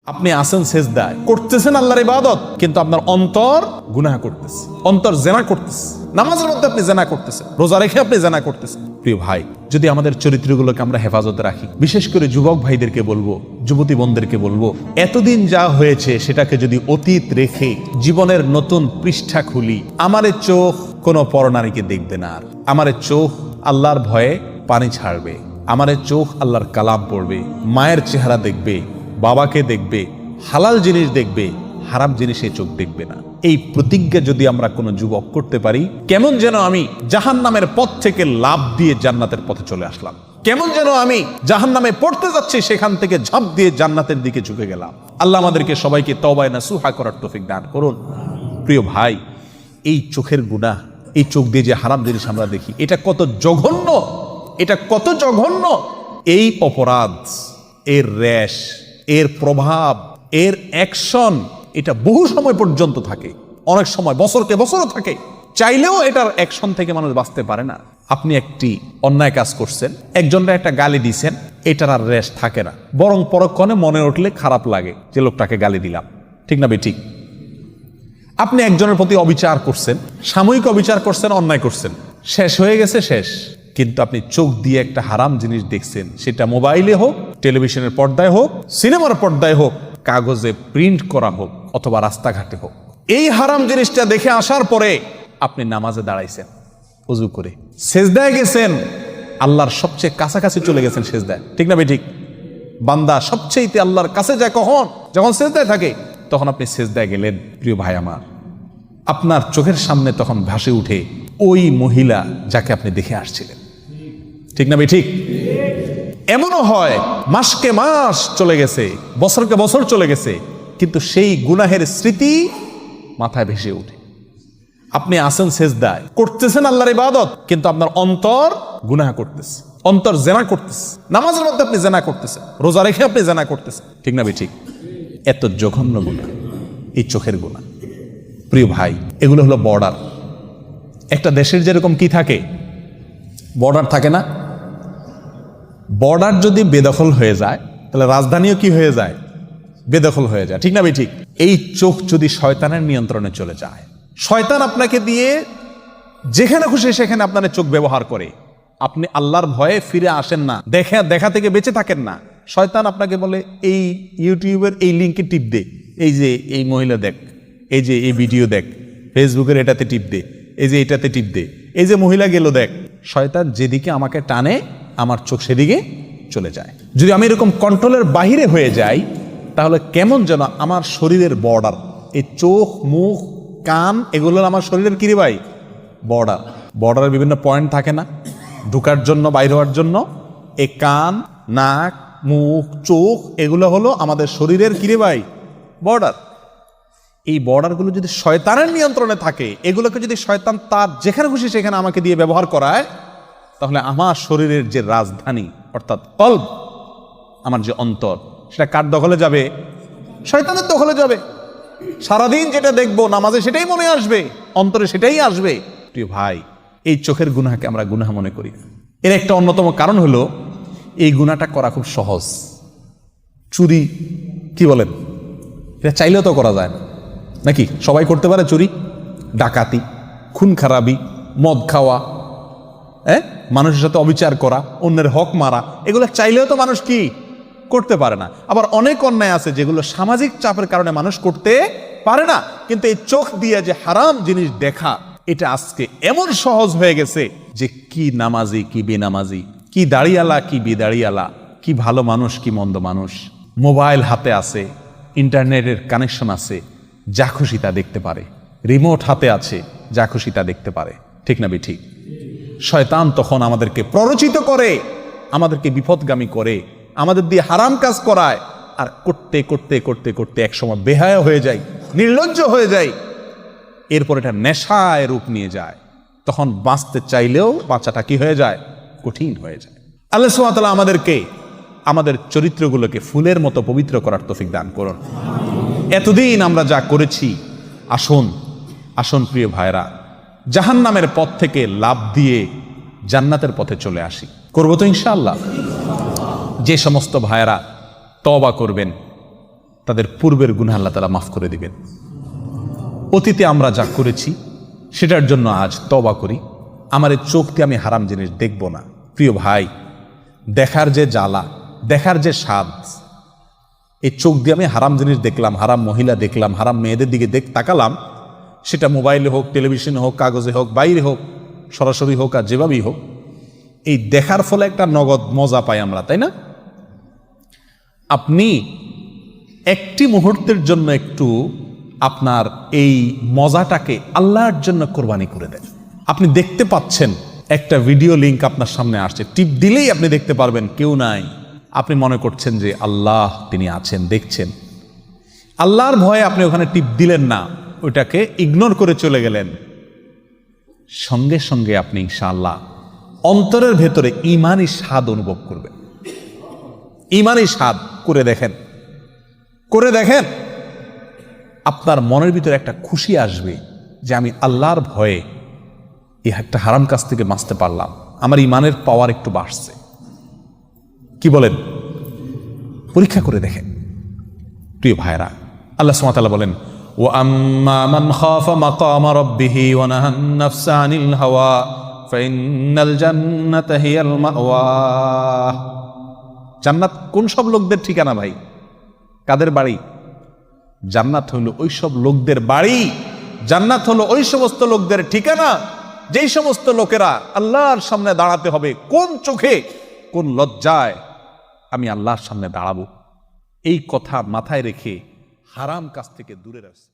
আপনি আসেন সেজদায় করতেছেন আল্লাহর ইবাদত, কিন্তু আপনার অন্তর গুনাহ করতেছে, অন্তর জেনা করতেছে। নামাজের মধ্যে আপনি জেনা করতেছেন, রোজা রেখে আপনি জেনা করতেছেন। প্রিয় ভাই, যদি আমাদের চরিত্রগুলোকে আমরা হেফাজতে রাখি, বিশেষ করে যুবক ভাইদেরকে বলবো, যুবতী বোনদেরকে বলবো, এতদিন যা হয়েছে সেটাকে যদি অতীত রেখে জীবনের নতুন পৃষ্ঠা খুলি, আমারে চোখ কোনো পরনারীকে দেখবে না, আর আমারে চোখ আল্লাহর ভয়ে পানি ছাড়বে, আমারে চোখ আল্লাহর কালাম পড়বে, মায়ের চেহারা দেখবে, বাবাকে দেখবে, হালাল জিনিস দেখবে, হারাম জিনিসে চোখ দেখবে না। এই প্রতিজ্ঞা যদি আমরা কোনো যুবক করতে পারি, কেমন যেন আমি জাহান্নামের পথ থেকে লাফ দিয়ে জান্নাতের পথে চলে আসলাম, কেমন যেন আমি জাহান্নামে পড়তে যাচ্ছি সেখান থেকে ঝাঁপ দিয়ে জান্নাতের দিকে ঝুঁকে গেলাম। আল্লাহ আমাদেরকে সবাইকে তওবায়ে নাসুহা করার তৌফিক দান করুন। প্রিয় ভাই, এই চোখের গুনাহ, এই চোখ দিয়ে যে হারাম জিনিস আমরা দেখি, এটা কত জঘন্য, এটা কত জঘন্য। এই অপরাধ, এর রেশ, এর প্রভাব, এর অ্যাকশন, এটা বহু সময় পর্যন্ত থাকে, অনেক সময় বছরকে বছরও থাকে। চাইলেও এটার অ্যাকশন থেকে মানুষ বাঁচতে পারে না। আপনি একটি অন্যায় কাজ করছেন, একজনকে একটা গালি দিছেন, এটার আর রেশ থাকে না, বরং পরক্ষণে মনে উঠলে খারাপ লাগে যে লোকটাকে গালি দিলাম, ঠিক না বেঠিক? আপনি একজনের প্রতি অবিচার করছেন, সাময়িক অবিচার করছেন, অন্যায় করছেন, শেষ হয়ে গেছে, শেষ। কিন্তু আপনি চোখ দিয়ে একটা হারাম জিনিস দেখছেন, সেটা মোবাইলে হোক, টেলিভিশনের পর্দায় হোক, সিনেমার পর্দায় হোক, কাগজে প্রিন্ট করা হোক, অথবা রাস্তাঘাটে হোক। এই হারাম জিনিসটা দেখে আসার পরে আপনি নামাজে দাঁড়াইছেন, ওযু করে সেজদায় গেছেন, আল্লাহর সবচেয়ে কাছাকাছি চলে গেছেন সেজদায়, ঠিক না বেঠিক? বান্দা সবচেয়ে আল্লাহর কাছে যায় কখন? যখন সেজদায় থাকে, তখন আপনি সেজদায় গেলেন। প্রিয় ভাই আমার, আপনার চোখের সামনে তখন ভাসে উঠে ওই মহিলা যাকে আপনি দেখে আসছিলেন, ঠিক না বেঠিক? এমনও হয় মাসকে মাস চলে গেছে, বছরকে বছর চলে গেছে, কিন্তু সেই গুনাহের স্মৃতি মাথায় ভেসে ওঠে। আপনি আসেন সেজদায় করতেছেন আল্লাহর ইবাদত, কিন্তু আপনার অন্তর গুনাহ করতেছে, অন্তর জেনা করতেছে। নামাজের মধ্যে আপনি জেনা করতেছেন, রোজা রেখে আপনি জেনা করতেছেন, ঠিক না বেঠিক? এত জঘন্য গুনাহ এই চোখের গুনাহ। প্রিয় ভাই, এগুলো হলো বর্ডার। একটা দেশের যেরকম কি থাকে, বর্ডার থাকে না? বর্ডার যদি বেদখল হয়ে যায়, তাহলে রাজধানীও কি হয়ে যায়? বেদখল হয়ে যায়, ঠিক না বেঠিক? এই চোখ যদি শয়তানের নিয়ন্ত্রণে চলে যায়, শয়তান আপনাকে দিয়ে যেখানে খুশি সেখানে আপনার চোখ ব্যবহার করে, আপনি আল্লাহর ভয়ে ফিরে আসেন না, দেখা থেকে বেঁচে থাকেন না। শয়তান আপনাকে বলে, এই ইউটিউবের এই লিঙ্কে টিপ দে, এই যে এই মহিলা দেখ, এই যে এই ভিডিও দেখ, ফেসবুকের এটাতে টিপ দে, এই যে এটাতে টিপ দে, এই যে মহিলা গেল দেখ। শয়তান যেদিকে আমাকে টানে, আমার চোখ সেদিকে চলে যায়। যদি আমি এরকম কন্ট্রোলের বাহিরে হয়ে যাই, তাহলে কেমন যেন আমার শরীরের বর্ডার, এই চোখ, মুখ, কান, এগুলো আমার শরীরের কি রে ভাই? বর্ডার। বর্ডারের বিভিন্ন পয়েন্ট থাকে না ঢুকার জন্য, বাইর হওয়ার জন্য? এই কান, নাক, মুখ, চোখ, এগুলো হলো আমাদের শরীরের কি রে ভাই? বর্ডার। এই বর্ডারগুলো যদি শয়তানের নিয়ন্ত্রণে থাকে, এগুলোকে যদি শয়তান তার যেখানে খুশি সেখানে আমাকে দিয়ে ব্যবহার করায়, তাহলে আমার শরীরের যে রাজধানী, অর্থাৎ কলব, আমার যে অন্তর, সেটা কার দখলে যাবে? শয়তানের দখলে যাবে। সারাদিন যেটা দেখবো নামাজে সেটাই মনে আসবে, অন্তরে সেটাই আসবে। প্রিয় ভাই, এই চোখের গুনাহকে আমরা গুনাহ মনে করি না। এর একটা অন্যতম কারণ হলো, এই গুনাহটা করা খুব সহজ। চুরি, কি বলেন? এটা চাইলেও তো করা যায় না, নাকি? সবাই করতে পারে চুরি, ডাকাতি, খুন খারাপি, মদ খাওয়া, মানুষের সাথে অবিচার করা, অন্যের হক মারা, এগুলো চাইলেও তো মানুষ কি করতে পারে না। আবার অনেক অন্যায় আছে যেগুলো সামাজিক চাপের কারণে মানুষ করতে পারে না। কিন্তু এই চোখ দিয়ে যে হারাম জিনিস দেখা, এটা আজকে এমন সহজ হয়ে গেছে যে কি নামাজি, কি বেনামাজি, কি দাড়িয়ালা, কি বেদাড়িয়ালা, কি ভালো মানুষ, কি মন্দ মানুষ, মোবাইল হাতে আছে, ইন্টারনেটের কানেকশন আছে, যা খুশি তা দেখতে পারে, রিমোট হাতে আছে, যা খুশি তা দেখতে পারে, ঠিক না বেঠিক? শয়তান তখন আমাদেরকে প্ররোচিত করে, আমাদেরকে বিপদগামী করে, আমাদের দিয়ে হারাম কাজ করায়, আর করতে করতে করতে করতে একসময় বেহায়া হয়ে যায়, নির্লজ্জ হয়ে যায়, এরপর এটা নেশায় রূপ নিয়ে যায়। তখন বাঁচতে চাইলেও বাঁচাটা কি হয়ে যায়? কঠিন হয়ে যায়। আল্লাহ সুবহানাহু ওয়া তাআলা আমাদেরকে আমাদের চরিত্রগুলোকে ফুলের মতো পবিত্র করার তৌফিক দান করুন। এতদিন আমরা যা করেছি, আসুন আসুন প্রিয় ভাইরা, জাহান্নামের পথ থেকে লাফ দিয়ে জান্নাতের পথে চলে আসি। করবো তো ইনশাআল্লাহ? যে সমস্ত ভাইরা তওবা করবেন, তাদের পূর্বের গুনাহ আল্লাহ তাআলা মাফ করে দিবেন। অতীতে আমরা যা করেছি সেটার জন্য আজ তওবা করি। আমার এই চোখ দিয়ে আমি হারাম জিনিস দেখব না। প্রিয় ভাই, দেখার যে জ্বালা, দেখার যে স্বাদ, এই চোখ দিয়ে আমি হারাম জিনিস দেখলাম, হারাম মহিলা দেখলাম, হারাম মেয়েদের দিকে তাকালাম, সেটা মোবাইলে হোক, টেলিভিশনে হোক, কাগজে হোক, বাইরে হোক, সরাসরি হোক, আর যেভাবেই হোক, এই দেখার ফলে একটা নগদ মজা পাই আমরা, তাই না? আপনি একটি মুহূর্তের জন্য একটু আপনার এই মজাটাকে আল্লাহর জন্য কোরবানি করে দেন। আপনি দেখতে পাচ্ছেন একটা ভিডিও লিংক আপনার সামনে আসছে, টিপ দিলেই আপনি দেখতে পারবেন কেউ নাই। আপনি মনে করছেন যে আল্লাহ তিনি আছেন, দেখছেন। আল্লাহর ভয়ে আপনি ওখানে টিপ দিলেন না, ওইটাকে ইগনোর করে চলে গেলেন। সঙ্গে সঙ্গে আপনি ইনশাআল্লাহ অন্তরের ভেতরে ঈমানি স্বাদ অনুভব করবেন। ঈমানি স্বাদ করে দেখেন, করে দেখেন, আপনার মনের ভিতরে একটা খুশি আসবে যে আমি আল্লাহর ভয়ে এই একটা হারাম কাজ থেকে বাঁচতে পারলাম, আমার ঈমানের পাওয়ার একটু বাড়ছে। কি বলেন? পরীক্ষা করে দেখেন। প্রিয় ভাইরা, আল্লাহ সুবহানাহু ওয়া তাআলা বলেন, ওয়া আম্মা মান খাফা মাকামা রাব্বিহি ওয়া নাহান নাফসা আনিল হাওয়া ফাইন্নাল জান্নাতা হিয়াল মাওয়া। জান্নাত কোন সব লোকদের ঠিকানা ভাই? কাদের বাড়ি? জান্নাত হলো ওই সব লোকদের বাড়ি, জান্নাত হলো ওই সমস্ত লোকদের ঠিকানা যেই সমস্ত লোকেরা আল্লাহর সামনে দাঁড়াতে হবে। কোন চোখে, কোন লজ্জায় আমি আল্লাহর সামনে দাঁড়াবো, এই কথা মাথায় রেখে হারাম কাজ থেকে দূরে রাখছে।